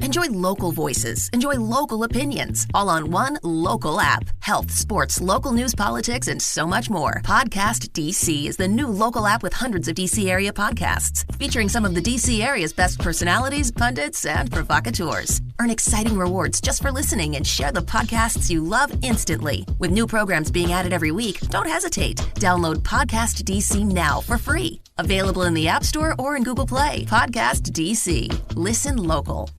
Enjoy local voices. Enjoy local opinions. All on one local app. Health, sports, local news, politics, and so much more. Podcast DC is the new local app with hundreds of DC area podcasts, featuring some of the DC area's best personalities, pundits, and provocateurs. Earn exciting rewards just for listening and share the podcasts you love instantly. With new programs being added every week, don't hesitate. Download Podcast DC now for free. Available in the App Store or in Google Play. Podcast DC. Listen local.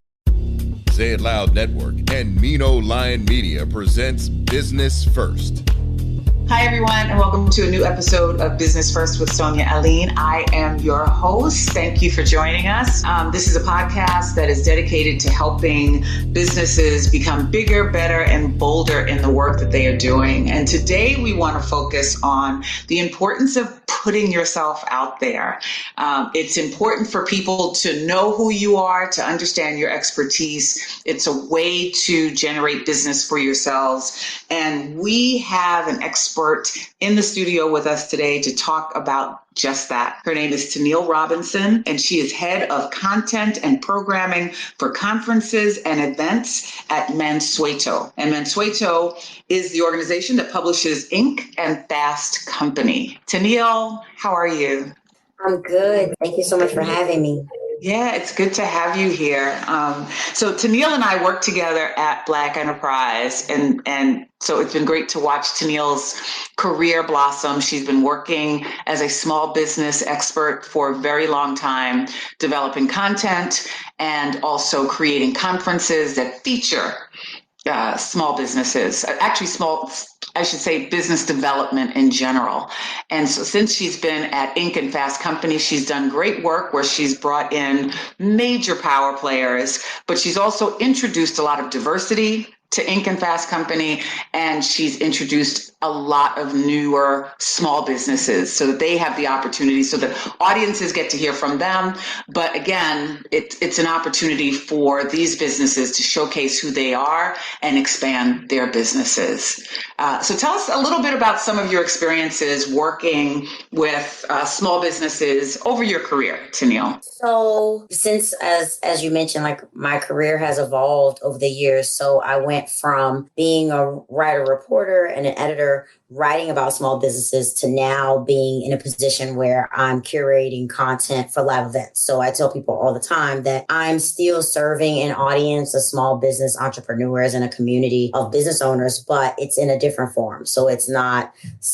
Say It Loud Network and Mino Lion Media presents Business First. Hi, everyone, and welcome to a new episode of Business First with Sonia Aline. I am your host. Thank you for joining us. This is a podcast that is dedicated to helping businesses become bigger, better, and bolder in the work that they are doing. And today we want to focus on the importance of putting yourself out there. It's important for people to know who you are, to understand your expertise. It's a way to generate business for yourselves. And we have an expert in the studio with us today to talk about just that. Her name is Tenille Robinson, and she is head of content and programming for conferences and events at Mansueto. And Mansueto is the organization that publishes Inc. and Fast Company. Tenille, how are you? I'm good. Thank you so much for having me. Yeah, it's good to have you here. So Tenille and I work together at Black Enterprise, and so it's been great to watch Tenille's career blossom. She's been working as a small business expert for a very long time, developing content and also creating conferences that feature small businesses, I should say business development in general. And so since she's been at Inc. and Fast Company, she's done great work where she's brought in major power players, but she's also introduced a lot of diversity to Inc. and Fast Company, and she's introduced a lot of newer small businesses so that they have the opportunity, so that audiences get to hear from them. But again, it's an opportunity for these businesses to showcase who they are and expand their businesses. So tell us a little bit about some of your experiences working with small businesses over your career, Tenille. So since, as you mentioned, like my career has evolved over the years. So I went from being a writer, reporter, and an editor writing about small businesses to now being in a position where I'm curating content for live events. So I tell people all the time that I'm still serving an audience of small business entrepreneurs and a community of business owners, but it's in a different form. So it's not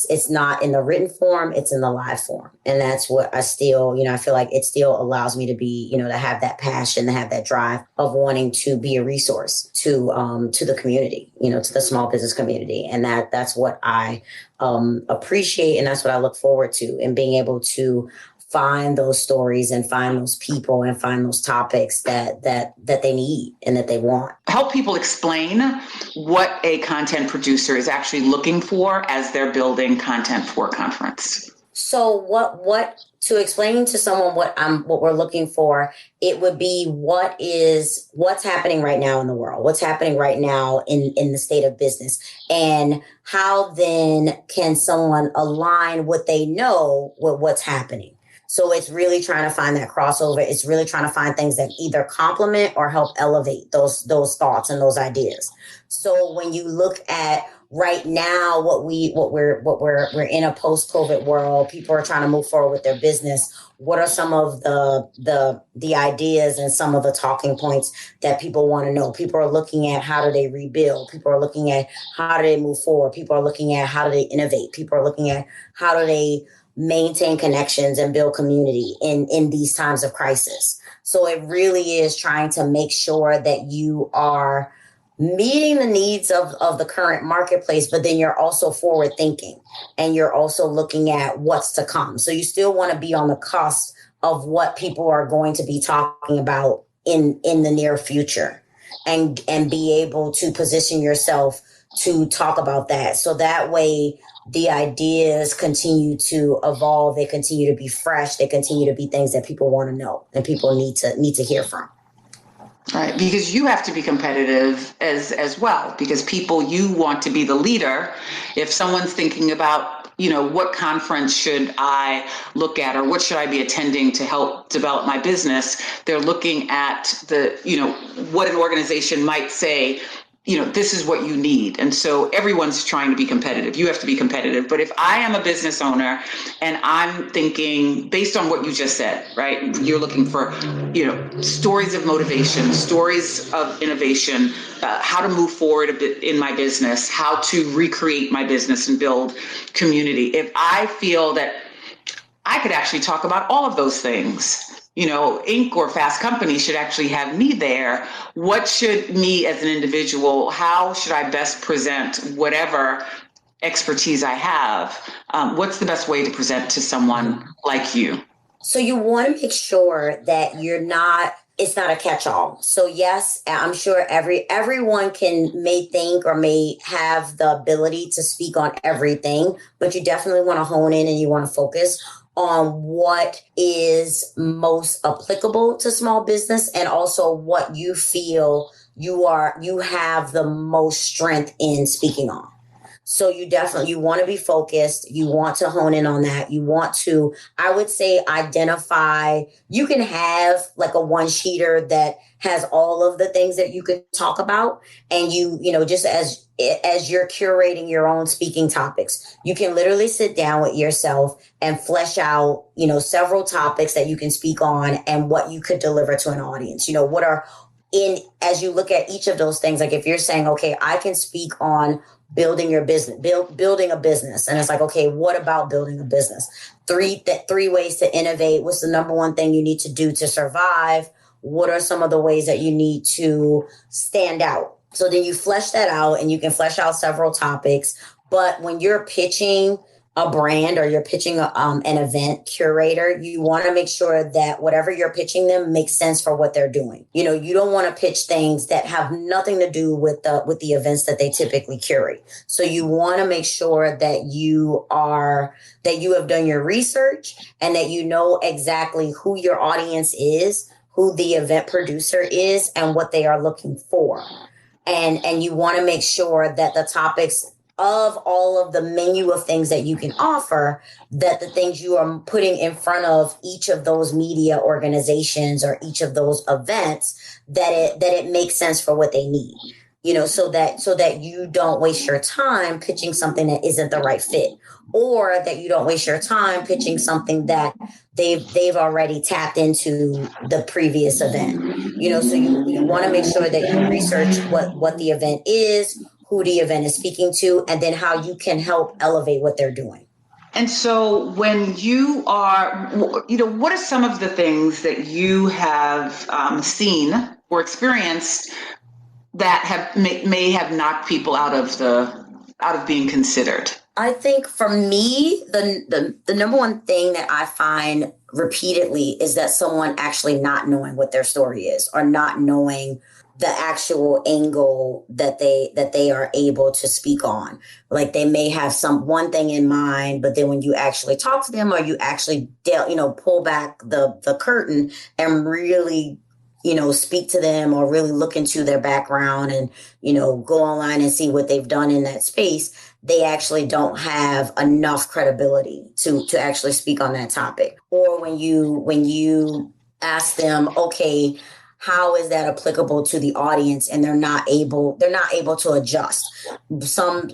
in the written form, it's in the live form. And that's what I still, I feel like it still allows me to be, to have that passion, to have that drive of wanting to be a resource to the community, to the small business community. And that's what I appreciate. And that's what I look forward to, and being able to find those stories and find those people and find those topics that they need and that they want. Help people explain what a content producer is actually looking for as they're building content for a conference. So what to explain to someone what we're looking for, it would be what's happening right now in the world, what's happening right now in the state of business, and how then can someone align what they know with what's happening. So it's really trying to find that crossover. It's really trying to find things that either complement or help elevate those thoughts and those ideas. So when you look at right now, we're in a post-COVID world, people are trying to move forward with their business. What are some of the ideas and some of the talking points that people want to know? People are looking at how do they rebuild? People are looking at how do they move forward? People are looking at how do they innovate? People are looking at how do they maintain connections and build community in these times of crisis. So it really is trying to make sure that you are meeting the needs of the current marketplace, but then you're also forward thinking and you're also looking at what's to come. So you still want to be on the cusp of what people are going to be talking about in the near future, and be able to position yourself to talk about that. So that way the ideas continue to evolve. They continue to be fresh. They continue to be things that people want to know and people need to hear from. Right, because you have to be competitive as well, because you want to be the leader. If someone's thinking about what conference should I look at, or what should I be attending to help develop my business? They're looking at what an organization might say, this is what you need. And so everyone's trying to be competitive. You have to be competitive. But if I am a business owner and I'm thinking, based on what you just said, right, you're looking for, stories of motivation, stories of innovation, how to move forward a bit in my business, how to recreate my business and build community. If I feel that I could actually talk about all of those things, Inc. or Fast Company should actually have me there. What should me as an individual, how should I best present whatever expertise I have? What's the best way to present to someone like you? So you want to make sure that it's not a catch-all. So yes, I'm sure everyone may think or may have the ability to speak on everything, but you definitely want to hone in and you want to focus on what is most applicable to small business, and also what you feel you have the most strength in speaking on. So you want to be focused. You want to hone in on that. You want to, I would say, identify. You can have like a one-sheeter that has all of the things that you could talk about. And just as you're curating your own speaking topics, you can literally sit down with yourself and flesh out, several topics that you can speak on and what you could deliver to an audience. As you look at each of those things, like if you're saying, okay, I can speak on building your business, building a business. And it's like, okay, what about building a business? Three ways to innovate. What's the number one thing you need to do to survive? What are some of the ways that you need to stand out? So then you flesh that out, and you can flesh out several topics. But when you're pitching a brand or you're pitching an event curator, you want to make sure that whatever you're pitching them makes sense for what they're doing. You don't want to pitch things that have nothing to do with the events that they typically curate. So you want to make sure that you have done your research and that you know exactly who your audience is, who the event producer is, and what they are looking for. And you want to make sure that the topics of all of the menu of things that you can offer, that the things you are putting in front of each of those media organizations or each of those events, that it makes sense for what they need, so that you don't waste your time pitching something that isn't the right fit, or that you don't waste your time pitching something that they've already tapped into the previous event. So you want to make sure that you research what the event is, who the event is speaking to, and then how you can help elevate what they're doing. And so when you are, what are some of the things that you have seen or experienced that may have knocked people out of being considered? I think for me, the number one thing that I find repeatedly is that someone actually not knowing what their story is, or not knowing the actual angle that they are able to speak on. Like they may have one thing in mind, but then when you actually talk to them, or you actually pull back the curtain and really speak to them, or really look into their background and go online and see what they've done in that space, they actually don't have enough credibility to actually speak on that topic. Or when you ask them, okay, how is that applicable to the audience? And they're not able to adjust.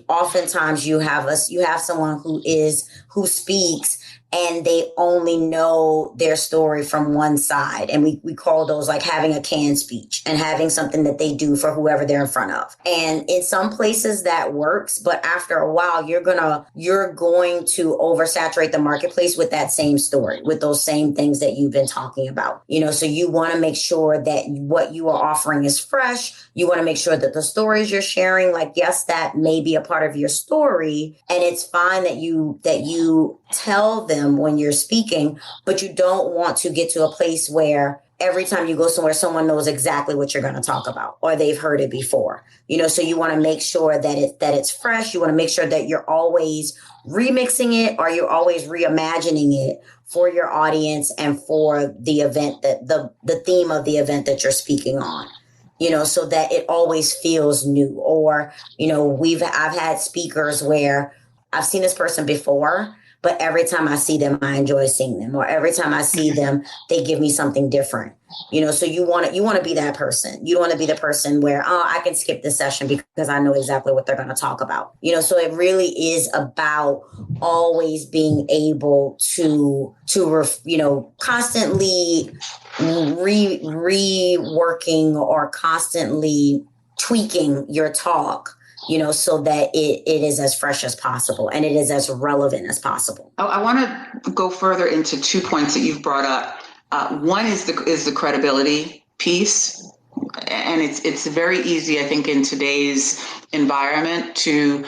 Oftentimes you have someone who speaks and they only know their story from one side. And we call those like having a canned speech and having something that they do for whoever they're in front of. And in some places that works, but after a while, you're going to oversaturate the marketplace with that same story, with those same things that you've been talking about. So you want to make sure that what you are offering is fresh. You want to make sure that the stories you're sharing, like, yes, that may be a part of your story. And it's fine that you tell them when you're speaking, but you don't want to get to a place where every time you go somewhere, someone knows exactly what you're going to talk about, or they've heard it before. So you want to make sure that it's fresh. You want to make sure that you're always remixing it, or you're always reimagining it for your audience and for the event, that the theme of the event that you're speaking on. So that it always feels new. Or, I've had speakers where I've seen this person before, but every time I see them, I enjoy seeing them. Or every time I see them, they give me something different. So you want to be that person. You want to be the person where, I can skip this session because I know exactly what they're going to talk about. So it really is about always being able to constantly reworking or constantly tweaking your talk, so that it is as fresh as possible and it is as relevant as possible. I want to go further into 2 points that you've brought up. One is the credibility piece. And it's very easy, I think, in today's environment to,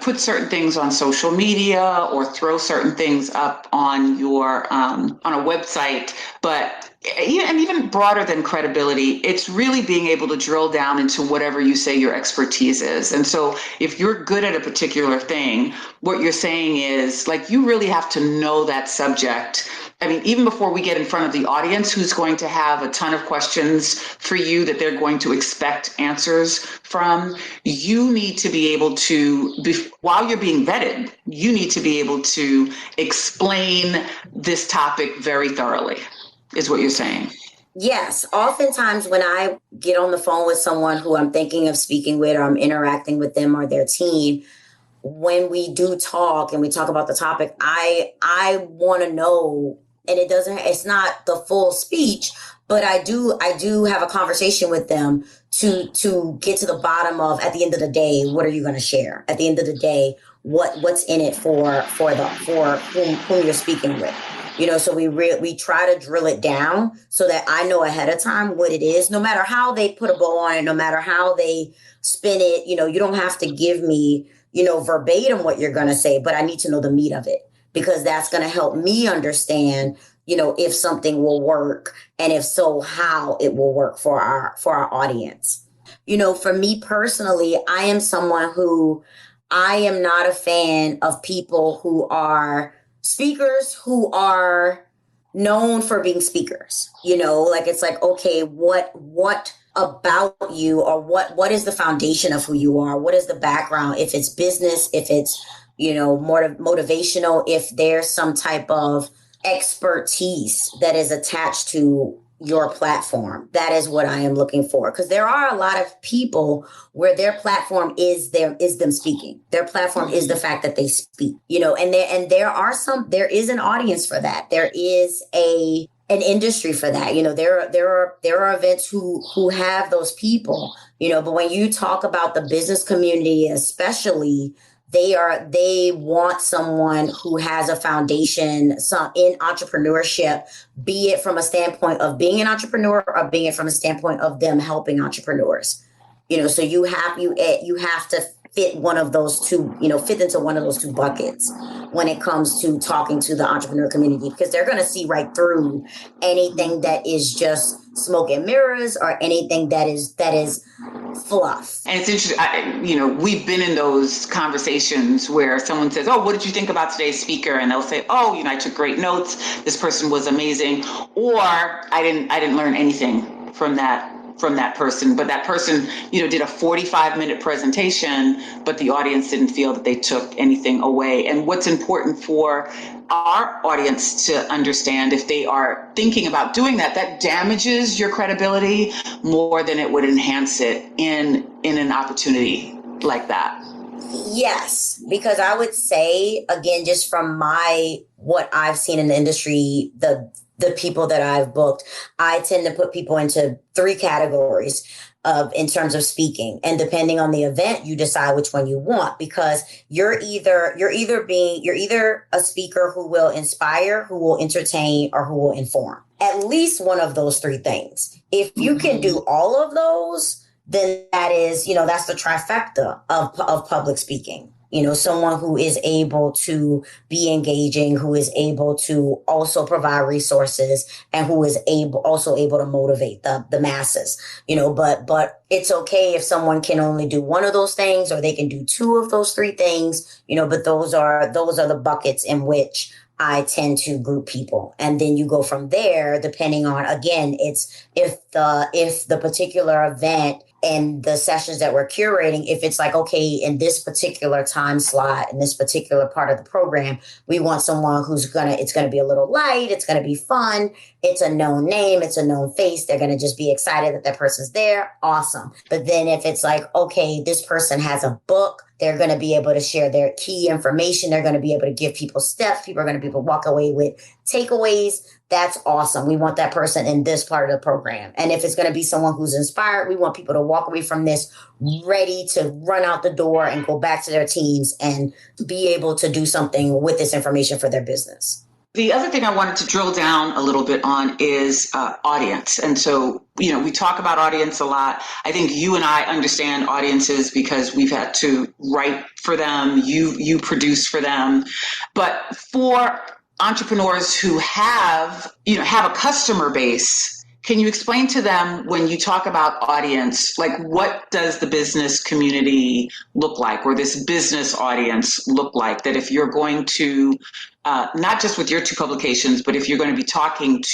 put certain things on social media or throw certain things up on your on a website. But and even broader than credibility, it's really being able to drill down into whatever you say your expertise is. And so if you're good at a particular thing, what you're saying is like, you really have to know that subject. I mean, even before we get in front of the audience, who's going to have a ton of questions for you that they're going to expect answers from, you need to be able to, while you're being vetted, you need to be able to explain this topic very thoroughly, is what you're saying. Yes. Oftentimes when I get on the phone with someone who I'm thinking of speaking with, or I'm interacting with them or their team, when we do talk and we talk about the topic, I want to know, and it's not the full speech, but I do have a conversation with them to get to the bottom of, at the end of the day, what are you going to share? At the end of the day, what's in it for whom you're speaking with? So we try to drill it down so that I know ahead of time what it is, no matter how they put a bow on it, no matter how they spin it. You don't have to give me, verbatim what you're going to say, but I need to know the meat of it, because that's going to help me understand, if something will work, and if so, how it will work for our audience. For me personally, I am someone who, I am not a fan of people who are speakers who are known for being speakers. It's like, okay, what about you, or what is the foundation of who you are? What is the background? If it's business, if it's, more motivational, if there's some type of expertise that is attached to your platform, that is what I am looking for. Because there are a lot of people where their platform is them speaking. Their platform is the fact that they speak, and there is an audience for that. There is an industry for that. There are events who have those people, but when you talk about the business community, especially, they want someone who has a foundation in entrepreneurship, be it from a standpoint of being an entrepreneur or being it from a standpoint of them helping entrepreneurs. So you have to fit one of those two, fit into one of those two buckets when it comes to talking to the entrepreneur community, because they're going to see right through anything that is just smoke and mirrors or anything that is fluff. And it's interesting, we've been in those conversations where someone says, oh, what did you think about today's speaker? And they'll say, oh, I took great notes. This person was amazing. Or I didn't learn anything from that person, but that person, did a 45-minute presentation, but the audience didn't feel that they took anything away. And what's important for our audience to understand, if they are thinking about doing that, that damages your credibility more than it would enhance it in an opportunity like that. Yes, because I would say, again, just from what I've seen in the industry, the people that I've booked, I tend to put people into 3 categories in terms of speaking. And depending on the event, you decide which one you want, because you're either a speaker who will inspire, who will entertain, or who will inform. At least one of those 3 things. If you can do all of those, then that is, that's the trifecta of public speaking. Someone who is able to be engaging, who is able to also provide resources, and who is also able to motivate the masses, but it's okay if someone can only do one of those things, or they can do 2 of those 3 things, but those are the buckets in which I tend to group people. And then you go from there, depending on, again, it's if the particular event and the sessions that we're curating, if it's like, okay, in this particular time slot, in this particular part of the program, we want someone it's going to be a little light. It's going to be fun. It's a known name. It's a known face. They're going to just be excited that that person's there. Awesome. But then if it's like, okay, this person has a book, they're going to be able to share their key information. They're going to be able to give people steps. People are going to be able to walk away with takeaways. That's awesome. We want that person in this part of the program. And if it's going to be someone who's inspired, we want people to walk away from this ready to run out the door and go back to their teams and be able to do something with this information for their business. The other thing I wanted to drill down a little bit on is audience. And so, we talk about audience a lot. I think you and I understand audiences because we've had to write for them. You produce for them. But for entrepreneurs who have a customer base, can you explain to them, when you talk about audience, like what does the business community look like, or this business audience look like? That if you're going to, not just with your two publications, but if you're going to be talking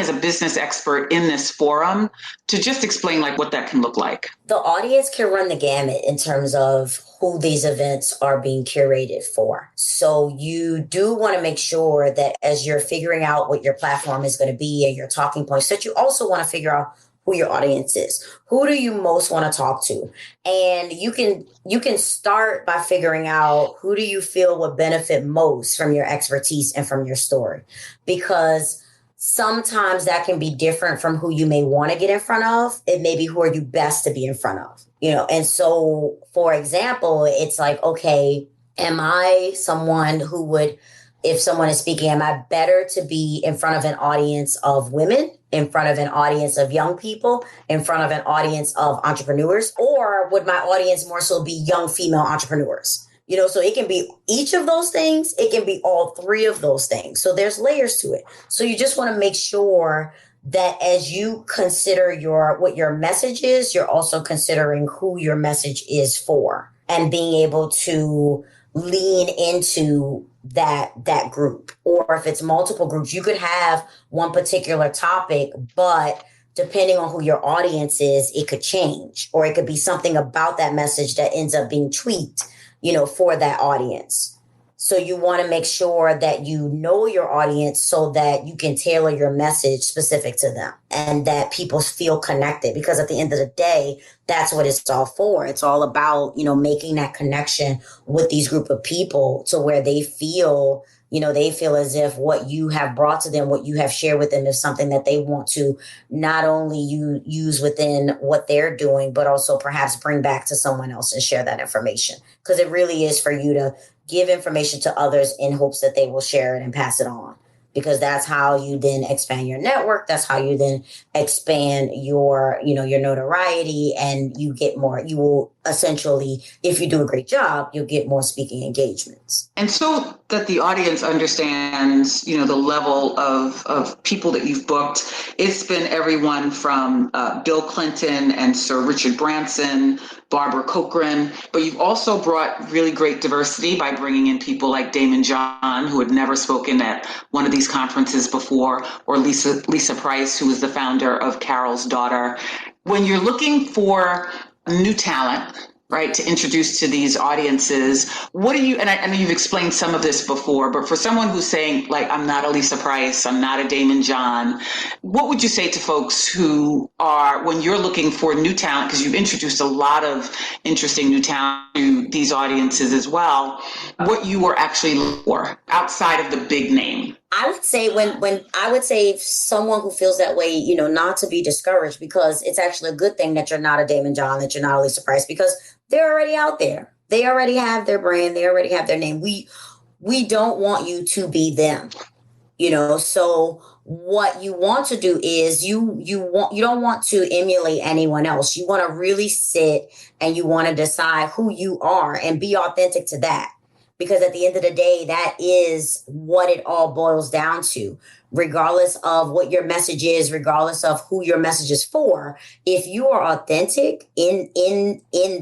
as a business expert in this forum, to just explain like what that can look like. The audience can run the gamut in terms of who these events are being curated for. So you do want to make sure that as you're figuring out what your platform is going to be and your talking points, that you also want to figure out who your audience is. Who do you most want to talk to? And you can start by figuring out who do you feel would benefit most from your expertise and from your story, because sometimes that can be different from who you may want to get in front of. It may be who are you best to be in front of, And so, for example, it's like, okay, am I someone who would, if someone is speaking, am I better to be in front of an audience of women, in front of an audience of young people, in front of an audience of entrepreneurs, or would my audience more so be young female entrepreneurs? So it can be each of those things. It can be all three of those things. So there's layers to it. So you just want to make sure that as you consider what your message is, you're also considering who your message is for, and being able to lean into that group. Or if it's multiple groups, you could have one particular topic, but depending on who your audience is, it could change, or it could be something about that message that ends up being tweaked, for that audience. So you want to make sure that you know your audience so that you can tailor your message specific to them and that people feel connected, because at the end of the day, that's what it's all for. It's all about, making that connection with these group of people to where they feel as if what you have brought to them, what you have shared with them, is something that they want to not only use within what they're doing, but also perhaps bring back to someone else and share that information. Because it really is for you to give information to others in hopes that they will share it and pass it on. Because that's how you then expand your network. That's how you then expand your notoriety, and you get more. You will essentially, if you do a great job, you'll get more speaking engagements. And so that the audience understands, the level of people that you've booked. It's been everyone from Bill Clinton and Sir Richard Branson, Barbara Corcoran, but you've also brought really great diversity by bringing in people like Damon John, who had never spoken at one of these conferences before, or Lisa Price, who was the founder of Carol's Daughter. When you're looking for new talent, right, to introduce to these audiences, what do you, and I know you've explained some of this before, but for someone who's saying, like, I'm not a Lisa Price, I'm not a Damon John, what would you say to folks who are, when you're looking for new talent, because you've introduced a lot of interesting new talent to these audiences as well, what you were actually looking for outside of the big name? I would say someone who feels that way, not to be discouraged, because it's actually a good thing that you're not a Damon John, that you're not a Lisa Price, because they're already out there. They already have their brand. They already have their name. We don't want you to be them, so what you want to do is you don't want to emulate anyone else. You want to really sit and you want to decide who you are and be authentic to that. Because at the end of the day, that is what it all boils down to, regardless of what your message is, regardless of who your message is for. If you are authentic in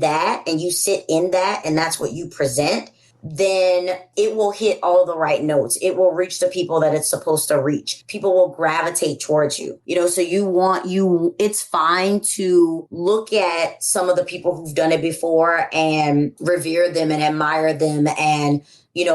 that, and you sit in that, and that's what you present, then it will hit all the right notes. It will reach the people that it's supposed to reach. People will gravitate towards you. So it's fine to look at some of the people who've done it before and revere them and admire them and,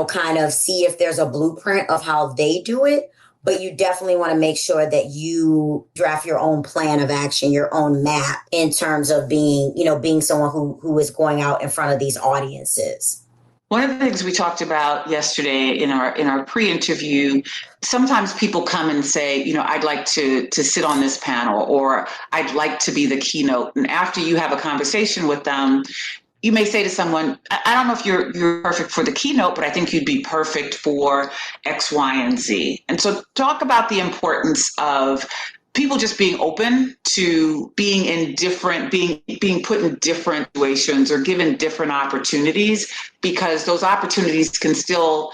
kind of see if there's a blueprint of how they do it. But you definitely want to make sure that you draft your own plan of action, your own map in terms of being someone who is going out in front of these audiences. One of the things we talked about yesterday in our pre-interview, sometimes people come and say, I'd like to sit on this panel, or I'd like to be the keynote. And after you have a conversation with them, you may say to someone, I don't know if you're perfect for the keynote, but I think you'd be perfect for X, Y, and Z. And so talk about the importance of people just being open to being being put in different situations or given different opportunities, because those opportunities can still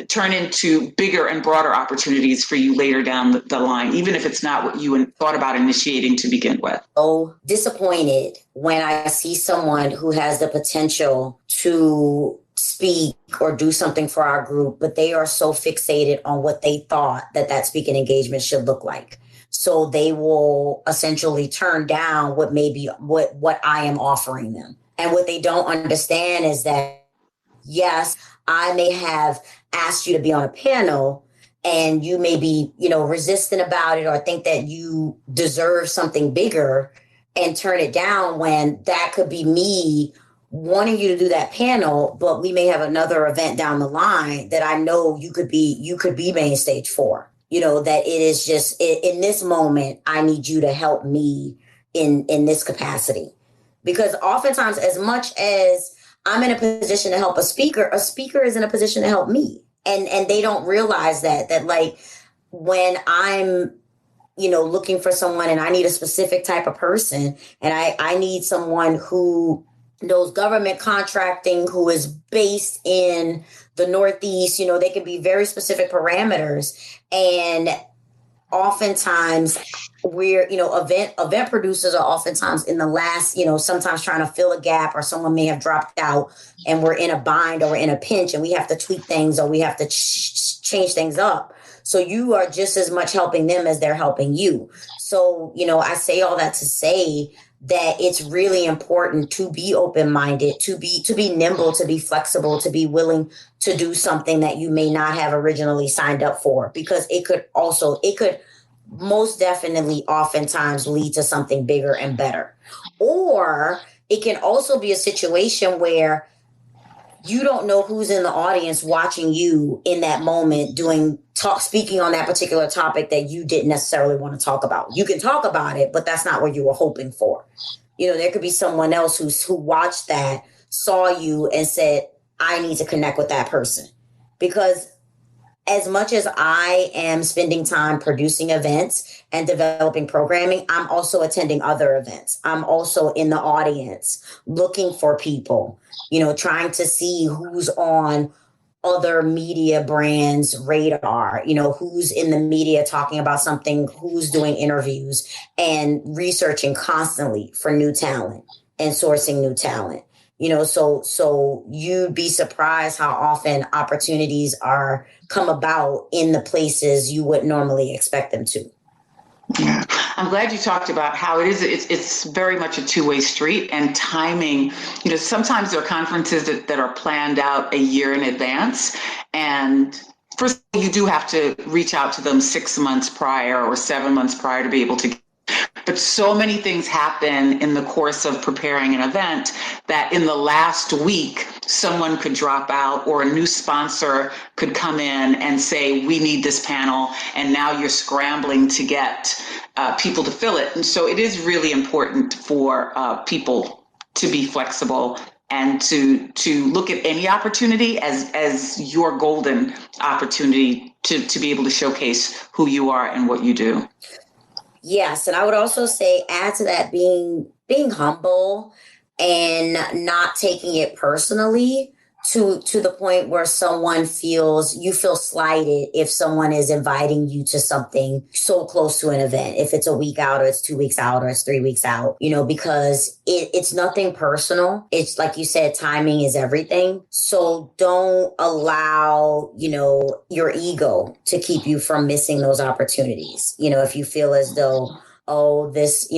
turn into bigger and broader opportunities for you later down the line, even if it's not what you thought about initiating to begin with. Oh, disappointed when I see someone who has the potential to speak or do something for our group, but they are so fixated on what they thought that speaking engagement should look like. So they will essentially turn down what I am offering them. And what they don't understand is that, yes, I may have asked you to be on a panel and you may be, resistant about it or think that you deserve something bigger and turn it down, when that could be me wanting you to do that panel, but we may have another event down the line that I know you could be main stage for. That it is just in this moment, I need you to help me in this capacity. Because oftentimes, as much as I'm in a position to help a speaker is in a position to help me. And they don't realize that like when I'm, looking for someone and I need a specific type of person, and I need someone who knows government contracting, who is based in the Northeast, they can be very specific parameters. And oftentimes we're, event producers are oftentimes in the last, sometimes trying to fill a gap, or someone may have dropped out and we're in a bind or we're in a pinch and we have to tweak things or we have to change things up. So you are just as much helping them as they're helping you. So, I say all that to say that it's really important to be open-minded, to be nimble, to be flexible, to be willing to do something that you may not have originally signed up for, because it could most definitely oftentimes lead to something bigger and better. Or it can also be a situation where you don't know who's in the audience watching you in that moment speaking on that particular topic that you didn't necessarily want to talk about. You can talk about it, but that's not what you were hoping for. There could be someone else who watched that, saw you and said, I need to connect with that person. Because as much as I am spending time producing events and developing programming, I'm also attending other events. I'm also in the audience looking for people, trying to see who's on other media brands' radar, who's in the media talking about something, who's doing interviews, and researching constantly for new talent and sourcing new talent. So you'd be surprised how often opportunities come about in the places you would normally expect them to. Yeah, I'm glad you talked about how it's very much a two-way street, and timing. Sometimes there are conferences that are planned out a year in advance, and first you do have to reach out to them 6 months prior or 7 months prior to be able to. But so many things happen in the course of preparing an event that in the last week, someone could drop out or a new sponsor could come in and say, we need this panel. And now you're scrambling to get people to fill it. And so it is really important for people to be flexible and to look at any opportunity as your golden opportunity to be able to showcase who you are and what you do. Yes. And I would also say, add to that, being humble and not taking it personally to the point where you feel slighted if someone is inviting you to something so close to an event, if it's a week out or it's 2 weeks out or it's 3 weeks out, because it's nothing personal. It's like you said, timing is everything. So don't allow, your ego to keep you from missing those opportunities. If you feel as though, oh, this,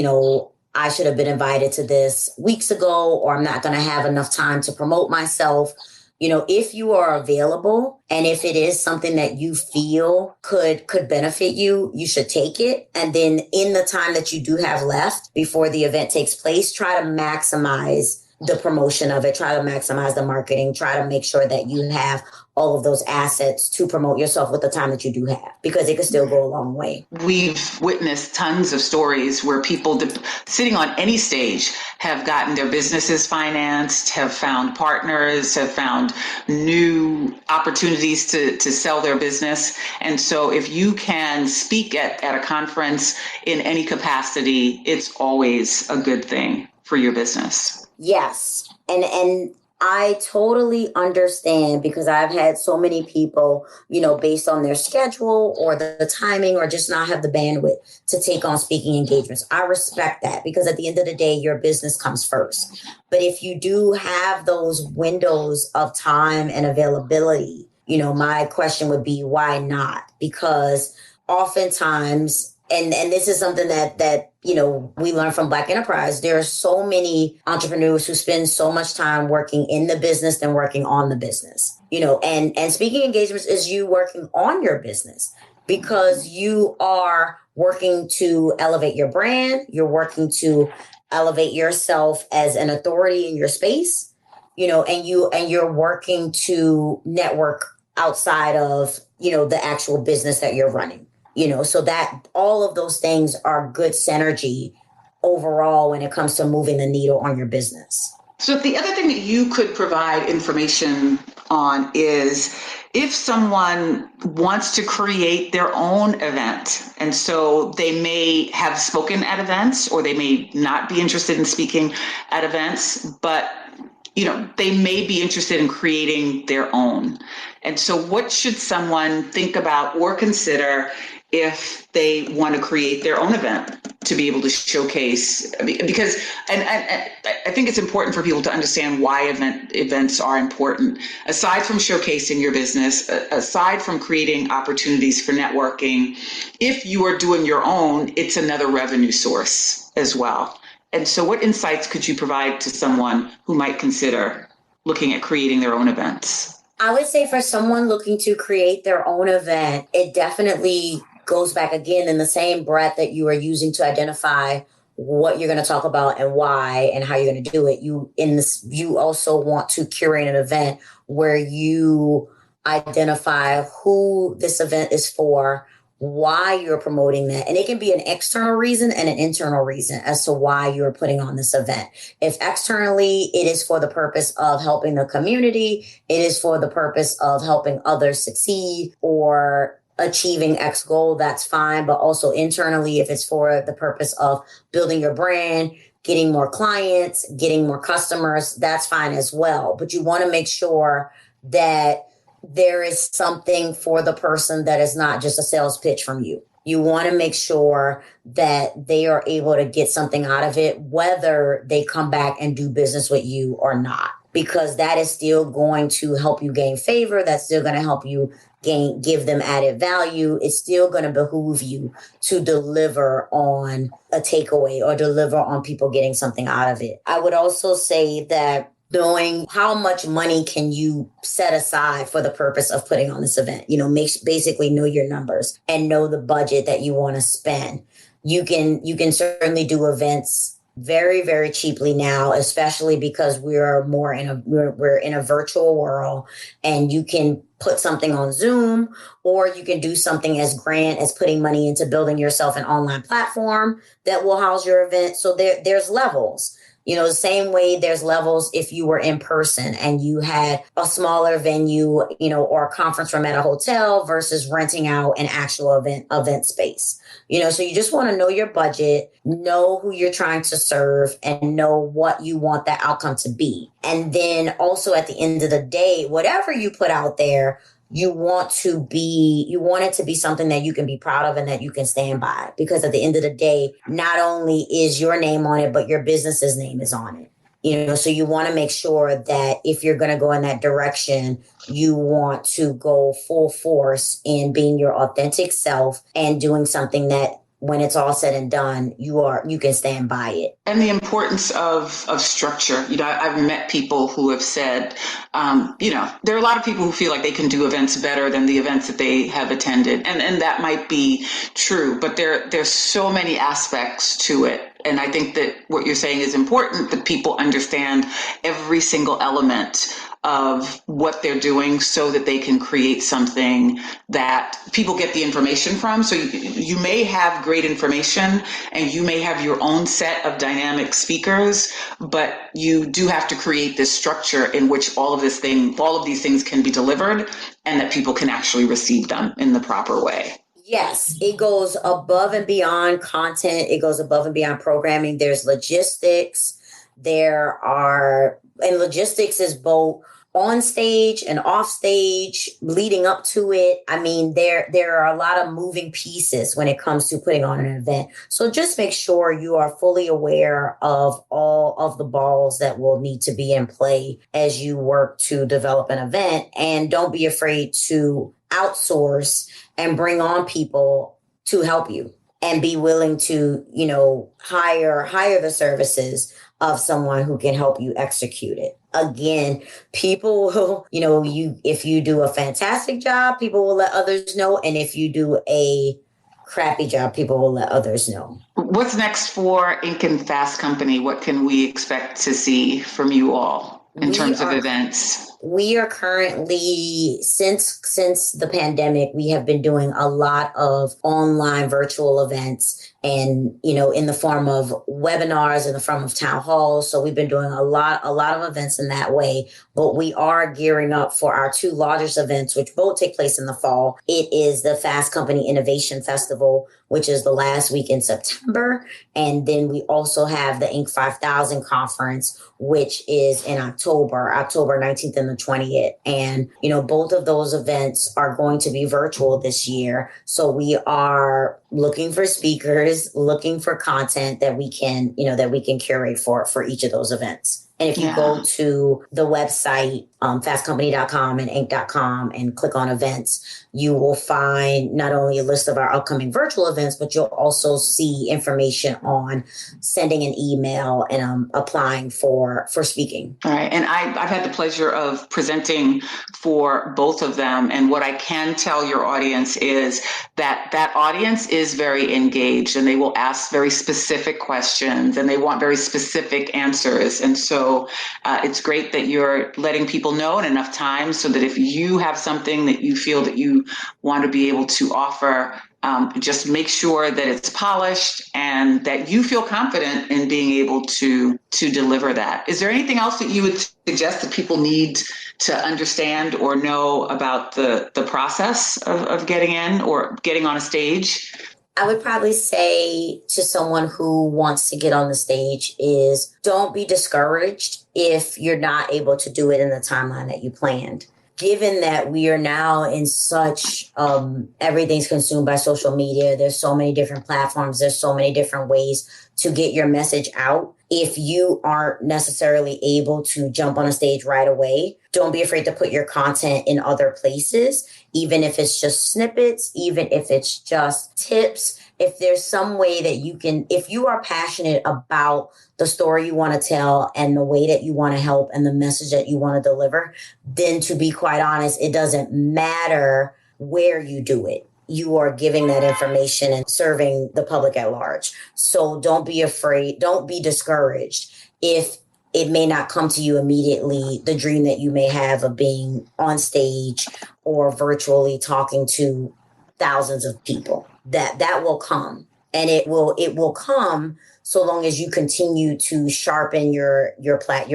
I should have been invited to this weeks ago, or I'm not going to have enough time to promote myself. If you are available and if it is something that you feel could benefit you, you should take it. And then in the time that you do have left before the event takes place, try to maximize the promotion of it, try to maximize the marketing, try to make sure that you have all of those assets to promote yourself with the time that you do have, because it can still go a long way. We've witnessed tons of stories where people sitting on any stage have gotten their businesses financed, have found partners, have found new opportunities to sell their business. And so if you can speak at a conference in any capacity, it's always a good thing for your business. Yes. And I totally understand, because I've had so many people, based on their schedule or the timing or just not have the bandwidth to take on speaking engagements. I respect that, because at the end of the day, your business comes first. But if you do have those windows of time and availability, my question would be, why not? Because oftentimes, and this is something that we learn from Black Enterprise. There are so many entrepreneurs who spend so much time working in the business than working on the business, and speaking engagements is you working on your business, because you are working to elevate your brand. You're working to elevate yourself as an authority in your space, and you're working to network outside of, the actual business that you're running. So that all of those things are good synergy overall when it comes to moving the needle on your business. So the other thing that you could provide information on is if someone wants to create their own event, and so they may have spoken at events, or they may not be interested in speaking at events, but they may be interested in creating their own. And so what should someone think about or consider if they want to create their own event to be able to showcase? Because, and I think it's important for people to understand why events are important. Aside from showcasing your business, aside from creating opportunities for networking, if you are doing your own, it's another revenue source as well. And so what insights could you provide to someone who might consider looking at creating their own events? I would say for someone looking to create their own event, it definitely goes back again in the same breath that you are using to identify what you're going to talk about and why and how you're going to do it. You also want to curate an event where you identify who this event is for, why you're promoting that. And it can be an external reason and an internal reason as to why you're putting on this event. If externally, it is for the purpose of helping the community, it is for the purpose of helping others succeed or achieving X goal, that's fine. But also internally, if it's for the purpose of building your brand, getting more clients, getting more customers, that's fine as well. But you want to make sure that there is something for the person that is not just a sales pitch from you. You want to make sure that they are able to get something out of it, whether they come back and do business with you or not, because that is still going to help you gain favor. That's still going to help you give them added value. It's still going to behoove you to deliver on a takeaway or deliver on people getting something out of it. I would also say that knowing how much money can you set aside for the purpose of putting on this event, basically know your numbers and know the budget that you want to spend. You can certainly do events very, very cheaply now, especially because we're in a virtual world, and you can put something on Zoom, or you can do something as grand as putting money into building yourself an online platform that will house your event. So there's levels. The same way there's levels if you were in person and you had a smaller venue, or a conference room at a hotel versus renting out an actual event space. So you just want to know your budget, know who you're trying to serve, and know what you want that outcome to be. And then also at the end of the day, whatever you put out there, you want it to be something that you can be proud of and that you can stand by. Because at the end of the day, not only is your name on it, but your business's name is on it. So you want to make sure that if you're going to go in that direction, you want to go full force in being your authentic self and doing something that when it's all said and done, you can stand by it. And the importance of structure. I've met people who have said, there are a lot of people who feel like they can do events better than the events that they have attended. And that might be true, but there's so many aspects to it. And I think that what you're saying is important, that people understand every single element of what they're doing so that they can create something that people get the information from. So you may have great information and you may have your own set of dynamic speakers, but you do have to create this structure in which all of these things can be delivered and that people can actually receive them in the proper way. Yes, it goes above and beyond content. It goes above and beyond programming. There's logistics. And logistics is both on stage and off stage, leading up to it. I mean, there are a lot of moving pieces when it comes to putting on an event. So just make sure you are fully aware of all of the balls that will need to be in play as you work to develop an event. And don't be afraid to outsource and bring on people to help you, and be willing to, hire the services of someone who can help you execute it. Again, people will, if you do a fantastic job, people will let others know. And if you do a crappy job, people will let others know. What's next for Ink and Fast Company? What can we expect to see from you all in terms of events? We are currently, since the pandemic, we have been doing a lot of online virtual events and, in the form of webinars, in the form of town halls. So we've been doing a lot of events in that way, but we are gearing up for our two largest events, which both take place in the fall. It is the Fast Company Innovation Festival, which is the last week in September. And then we also have the Inc. 5000 conference, which is in October 19th and the 20th. And, both of those events are going to be virtual this year. So we are looking for speakers, looking for content that we can curate for each of those events. And if you go to the website, fastcompany.com and inc.com and click on events, you will find not only a list of our upcoming virtual events, but you'll also see information on sending an email and applying for speaking. All right. And I've had the pleasure of presenting for both of them. And what I can tell your audience is that audience is very engaged and they will ask very specific questions and they want very specific answers. And so it's great that you're letting people know in enough time so that if you have something that you feel that you want to be able to offer, just make sure that it's polished and that you feel confident in being able to deliver that. Is there anything else that you would suggest that people need to understand or know about the process of getting in or getting on a stage? I would probably say to someone who wants to get on the stage is don't be discouraged if you're not able to do it in the timeline that you planned. Given that we are now in such, everything's consumed by social media, there's so many different platforms, there's so many different ways to get your message out. If you aren't necessarily able to jump on a stage right away, don't be afraid to put your content in other places, even if it's just snippets, even if it's just tips. If there's some way that you can, if you are passionate about the story you want to tell and the way that you want to help and the message that you want to deliver, then to be quite honest, it doesn't matter where you do it. You are giving that information and serving the public at large. So don't be afraid. Don't be discouraged if it may not come to you immediately, the dream that you may have of being on stage or virtually talking to thousands of people. That will come, and it will come so long as you continue to sharpen your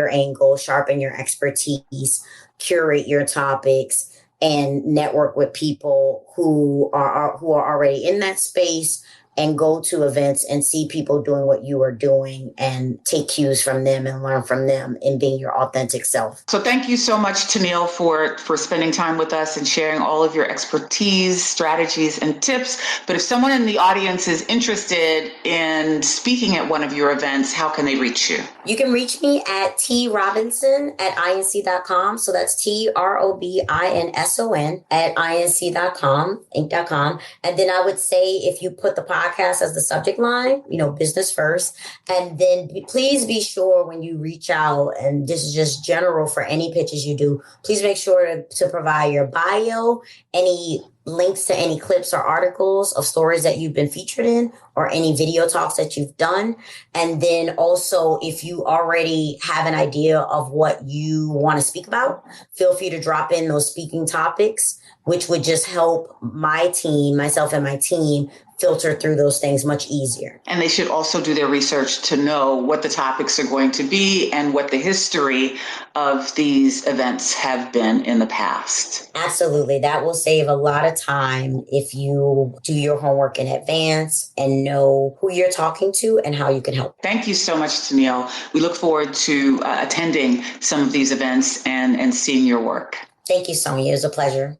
angle, sharpen your expertise, curate your topics, and network with people who are already in that space, and go to events and see people doing what you are doing and take cues from them and learn from them and being your authentic self. So thank you so much, Tenille, for spending time with us and sharing all of your expertise, strategies, and tips. But if someone in the audience is interested in speaking at one of your events, how can they reach you? You can reach me at trobinson@inc.com. So that's TROBINSON at INC.com, Inc.com. And then I would say if you put the podcast as the subject line, business first. And then please be sure when you reach out, and this is just general for any pitches you do, please make sure to provide your bio, any links to any clips or articles of stories that you've been featured in, or any video talks that you've done. And then also, if you already have an idea of what you want to speak about, feel free to drop in those speaking topics, which would just help myself and my team filter through those things much easier. And they should also do their research to know what the topics are going to be and what the history of these events have been in the past. Absolutely. That will save a lot of time if you do your homework in advance and know who you're talking to and how you can help. Thank you so much, Tenille. We look forward to attending some of these events and seeing your work. Thank you, Sonia. It was a pleasure.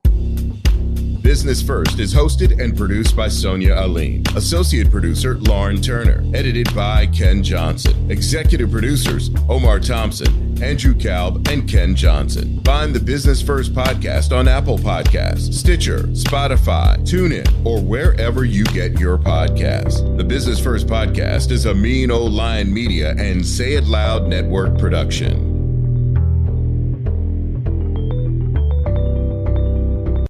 Business First is hosted and produced by Sonia Aline. Associate producer, Lauren Turner. Edited by Ken Johnson. Executive producers, Omar Thompson, Andrew Kalb, and Ken Johnson. Find the Business First podcast on Apple Podcasts, Stitcher, Spotify, TuneIn, or wherever you get your podcasts. The Business First podcast is a Mean Old Lion Media and Say It Loud Network production.